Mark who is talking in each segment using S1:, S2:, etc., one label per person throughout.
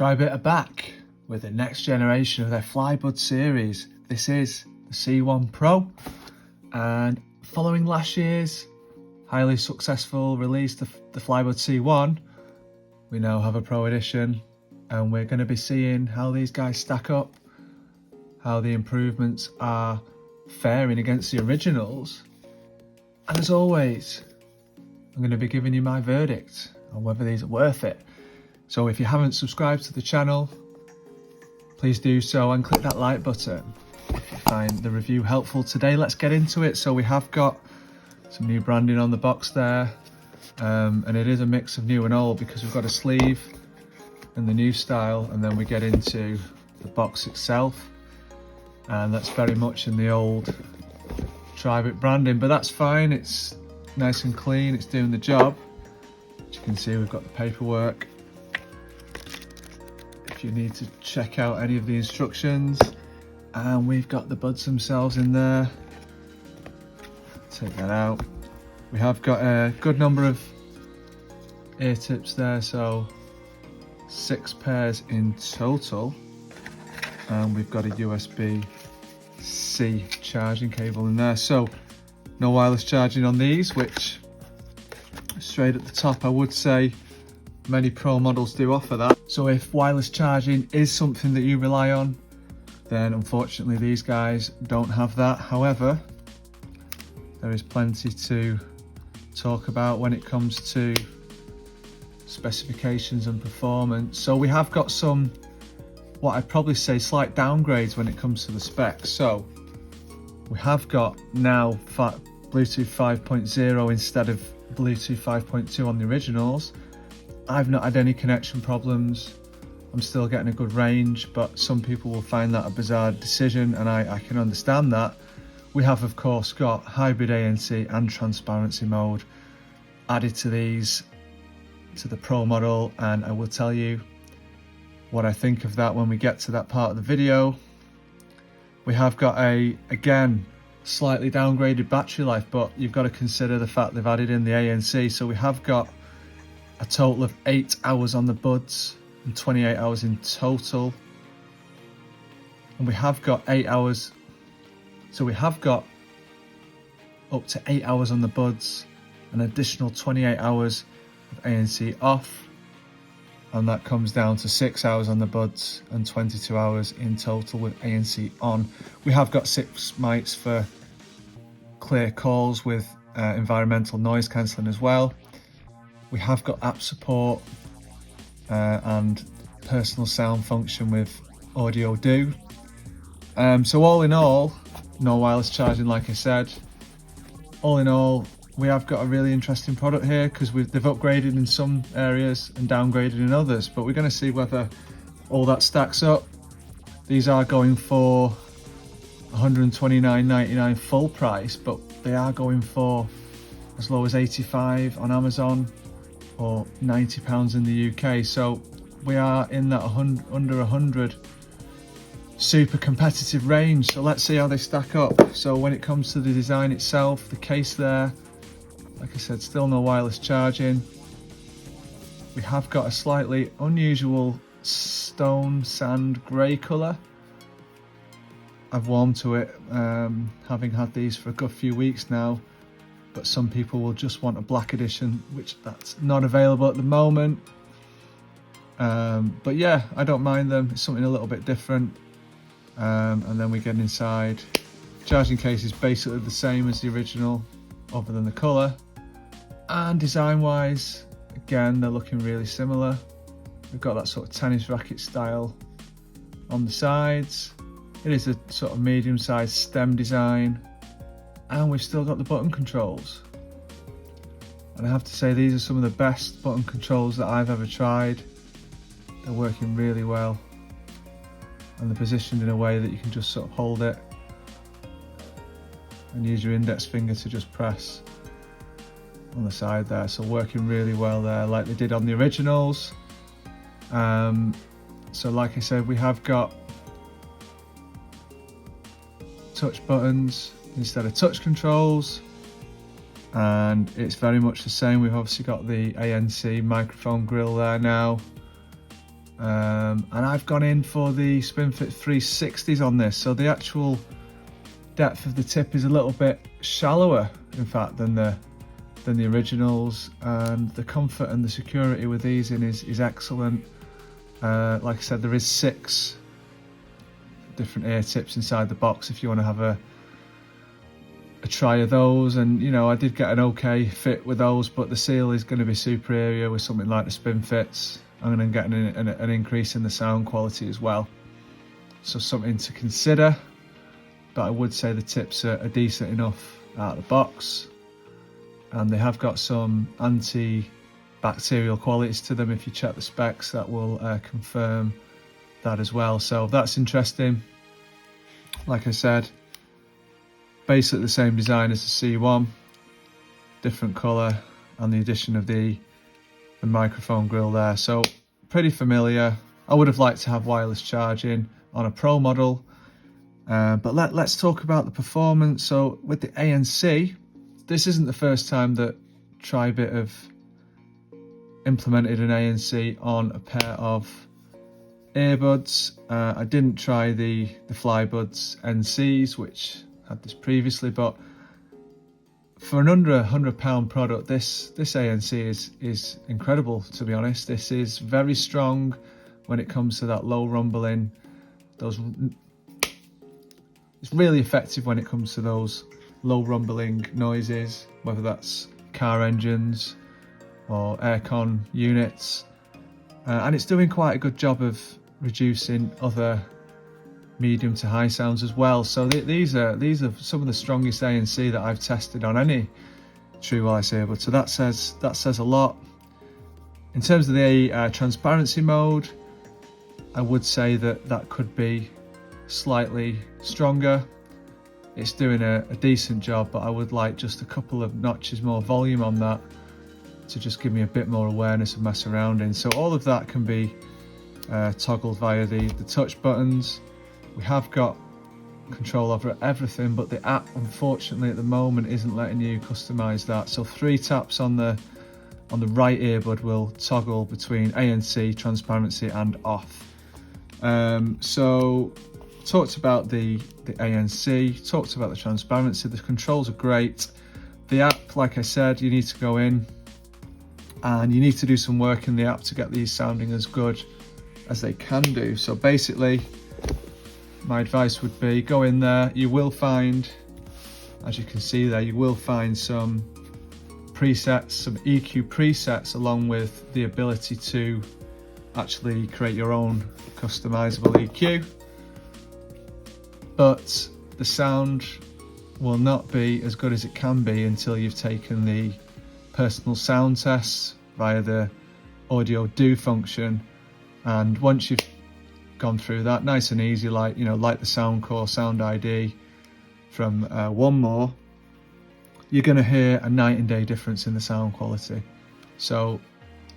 S1: Tribit are back with the next generation of their Flybuds series. This is the C1 Pro, and following last year's highly successful release, the Flybuds C1, we now have a Pro edition, and we're going to be seeing how these guys stack up, how the improvements are faring against the originals, and as always, I'm going to be giving you my verdict on whether these are worth it. So if you haven't subscribed to the channel, please do so and click that like button if you find the review helpful today. Let's get into it. So we have got some new branding on the box there, and it is a mix of new and old because we've got a sleeve in the new style, and then we get into the box itself, and that's very much in the old Tribit branding, but that's fine. It's nice and clean, it's doing the job. As you can see, we've got the paperwork if you need to check out any of the instructions, and we've got the buds themselves in there. Take that out. We have got a good number of ear tips there, so 6 pairs in total, and we've got a USB-C charging cable in there, so no wireless charging on these, which straight at the top I would say many Pro models do offer that. So if wireless charging is something that you rely on, then unfortunately these guys don't have that. However, there is plenty to talk about when it comes to specifications and performance. So we have got some, what I'd probably say, slight downgrades when it comes to the specs. So we have got now Bluetooth 5.0 instead of Bluetooth 5.2 on the originals. I've not had any connection problems. I'm still getting a good range, but some people will find that a bizarre decision, and I can understand that. We have, of course, got hybrid ANC and transparency mode added to these, to the Pro model, and I will tell you what I think of that when we get to that part of the video. We have got again, slightly downgraded battery life, but you've got to consider the fact they've added in the ANC. So we have got a total of 8 hours on the buds and 28 hours in total, and we have got 8 hours, so we have got up to 8 hours on the buds, an additional 28 hours of ANC off, and that comes down to 6 hours on the buds and 22 hours in total with ANC on. We have got 6 mics for clear calls with environmental noise cancelling as well. We have got app support and personal sound function with Audio Do. So all in all, no wireless charging like I said. All in all, we have got a really interesting product here because they've upgraded in some areas and downgraded in others, but we're going to see whether all that stacks up. These are going for $129.99 full price, but they are going for as low as $85 on Amazon or £90 in the UK, so we are in that under 100 super competitive range. So let's see how they stack up. So when it comes to the design itself, the case there, like I said, still no wireless charging. We have got a slightly unusual stone sand grey colour. I've warmed to it, having had these for a good few weeks now, but some people will just want a black edition, which that's not available at the moment. But yeah, I don't mind them. It's something a little bit different. And then we get inside. Charging case is basically the same as the original, other than the colour. And design wise, again, they're looking really similar. We've got that sort of tennis racket style on the sides. It is a sort of medium sized stem design, and we've still got the button controls. And I have to say, these are some of the best button controls that I've ever tried. They're working really well, and they're positioned in a way that you can just sort of hold it and use your index finger to just press on the side there. So working really well there, like they did on the originals. So like I said, we have got touch buttons instead of touch controls, and it's very much the same. We've obviously got the ANC microphone grill there now, And I've gone in for the SpinFit 360s on this, so the actual depth of the tip is a little bit shallower, in fact, than the originals, and the comfort and the security with these in is excellent. Like I said, there is 6 different ear tips inside the box if you want to have a try of those. And you know, I did get an okay fit with those, but the seal is going to be superior with something like the SpinFits. I'm going to get an increase in the sound quality as well, so something to consider. But I would say the tips are decent enough out of the box, and they have got some antibacterial qualities to them. If you check the specs, that will confirm that as well, so that's interesting. Like I said, basically the same design as the C1, different colour, and the addition of the microphone grill there, so pretty familiar. I would have liked to have wireless charging on a Pro model, but let's talk about the performance. So with the ANC, this isn't the first time that Tribit have implemented an ANC on a pair of earbuds. I didn't try the Flybuds NCs, which had this previously, but for an under £100 product, this ANC is incredible, to be honest. This is very strong when it comes to that low rumbling. It's really effective when it comes to those low rumbling noises, whether that's car engines or aircon units, and it's doing quite a good job of reducing other medium to high sounds as well. So these are some of the strongest ANC that I've tested on any true wireless earbud, so that says a lot. In terms of the transparency mode, I would say that could be slightly stronger. It's doing a decent job, but I would like just a couple of notches more volume on that to just give me a bit more awareness of my surroundings. So all of that can be toggled via the touch buttons. We have got control over everything, but the app, unfortunately, at the moment isn't letting you customize that. So 3 taps on the right earbud will toggle between ANC, transparency, and off. So talked about the ANC, talked about the transparency. The controls are great. The app, like I said, you need to go in and you need to do some work in the app to get these sounding as good as they can do. So basically, my advice would be go in there. You will find, as you can see there, you will find some presets, some EQ presets, along with the ability to actually create your own customizable EQ. But the sound will not be as good as it can be until you've taken the personal sound tests via the audio do function. And once you've gone through that, nice and easy, like the Soundcore Sound ID from One More, you're going to hear a night and day difference in the sound quality. So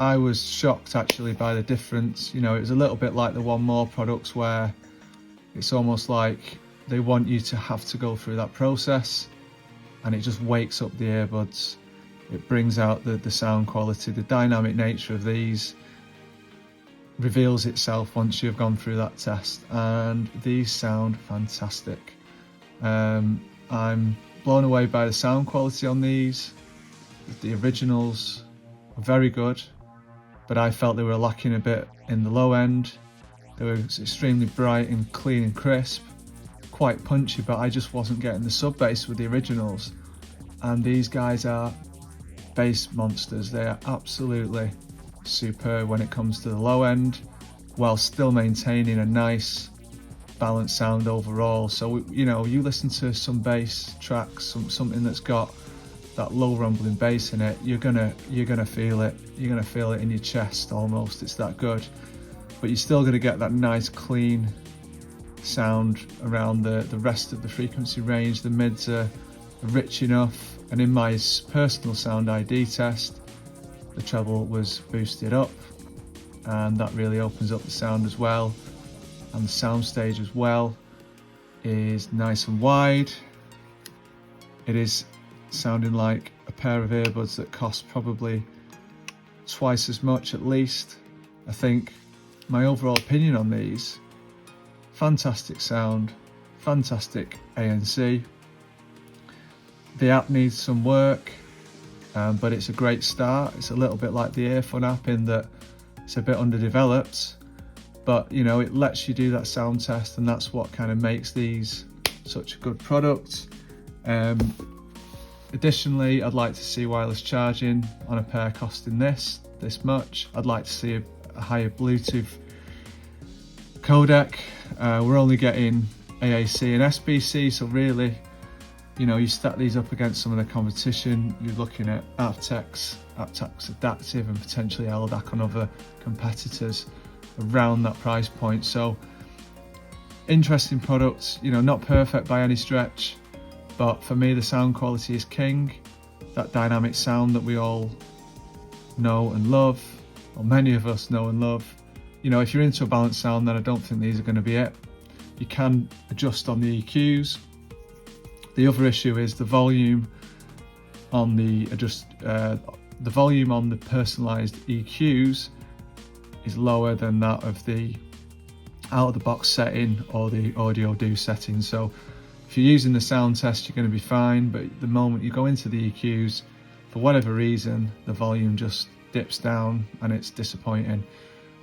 S1: I was shocked actually by the difference. It was a little bit like the One More products, where it's almost like they want you to have to go through that process, and it just wakes up the earbuds. It brings out the sound quality. The dynamic nature of these reveals itself once you've gone through that test, and these sound fantastic. I'm blown away by the sound quality on these. The originals were very good, but I felt they were lacking a bit in the low end. They were extremely bright and clean and crisp, quite punchy, but I just wasn't getting the sub bass with the originals. And these guys are bass monsters. They are absolutely superb when it comes to the low end, while still maintaining a nice balanced sound overall. So you listen to some bass tracks, something that's got that low rumbling bass in it, you're gonna feel it. You're gonna feel it in your chest almost. It's that good. But you're still gonna get that nice clean sound around the rest of the frequency range. The mids are rich enough, and in my personal sound ID test, the treble was boosted up, and that really opens up the sound as well. And the sound stage as well is nice and wide. It is sounding like a pair of earbuds that cost probably twice as much at least. I think my overall opinion on these, fantastic sound, fantastic ANC. The app needs some work, but it's a great start. It's a little bit like the earphone app in that it's a bit underdeveloped, but you know, it lets you do that sound test, and that's what kind of makes these such a good product. Additionally, I'd like to see wireless charging on a pair costing this much. I'd like to see a higher Bluetooth codec. We're only getting AAC and SBC, so really, you know, you stack these up against some of the competition, you're looking at aptX Adaptive, and potentially LDAC on other competitors around that price point. So interesting products, you know, not perfect by any stretch, but for me the sound quality is king. That dynamic sound that we all know and love, or many of us know and love. You know, if you're into a balanced sound, then I don't think these are going to be it. You can adjust on the EQs. The other issue is the volume on the personalized EQs is lower than that of the out of the box setting or the audio do setting. So if you're using the sound test, you're going to be fine, but the moment you go into the EQs, for whatever reason, the volume just dips down and it's disappointing.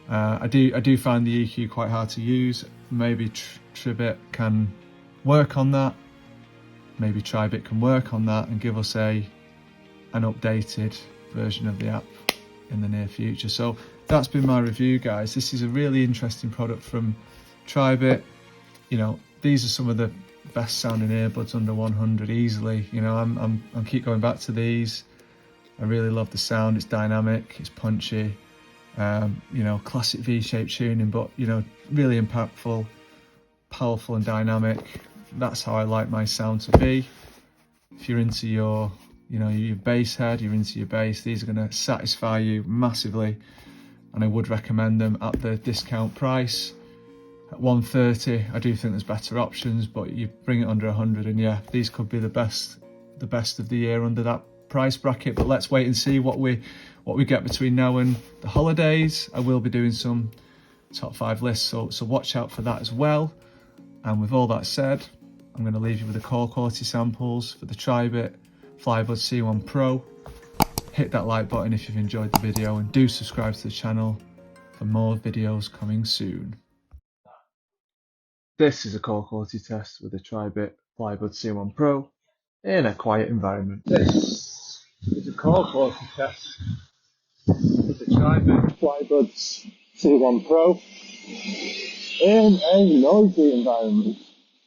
S1: I do find the EQ quite hard to use. Maybe Tribit can work on that. Maybe Tribit can work on that and give us an updated version of the app in the near future. So that's been my review, guys. This is a really interesting product from Tribit. You know, these are some of the best sounding earbuds under 100 easily. You know, I'm keep going back to these. I really love the sound. It's dynamic, it's punchy. You know, classic V-shaped tuning, but you know, really impactful, powerful and dynamic. That's how I like my sound to be. If you're into your, you know, your bass head, you're into your bass, these are going to satisfy you massively, and I would recommend them at the discount price. At 130, I do think there's better options, but you bring it under 100 and yeah, these could be the best of the year under that price bracket. But let's wait and see what we get between now and the holidays. I will be doing some top 5 lists, so watch out for that as well. And with all that said, I'm going to leave you with the call quality samples for the Tribit Flybuds C1 Pro. Hit that like button if you've enjoyed the video, and do subscribe to the channel for more videos coming soon. This is a call quality test with the Tribit Flybuds C1 Pro in a quiet environment. This is a call quality test with the Tribit Flybuds C1 Pro in a noisy environment.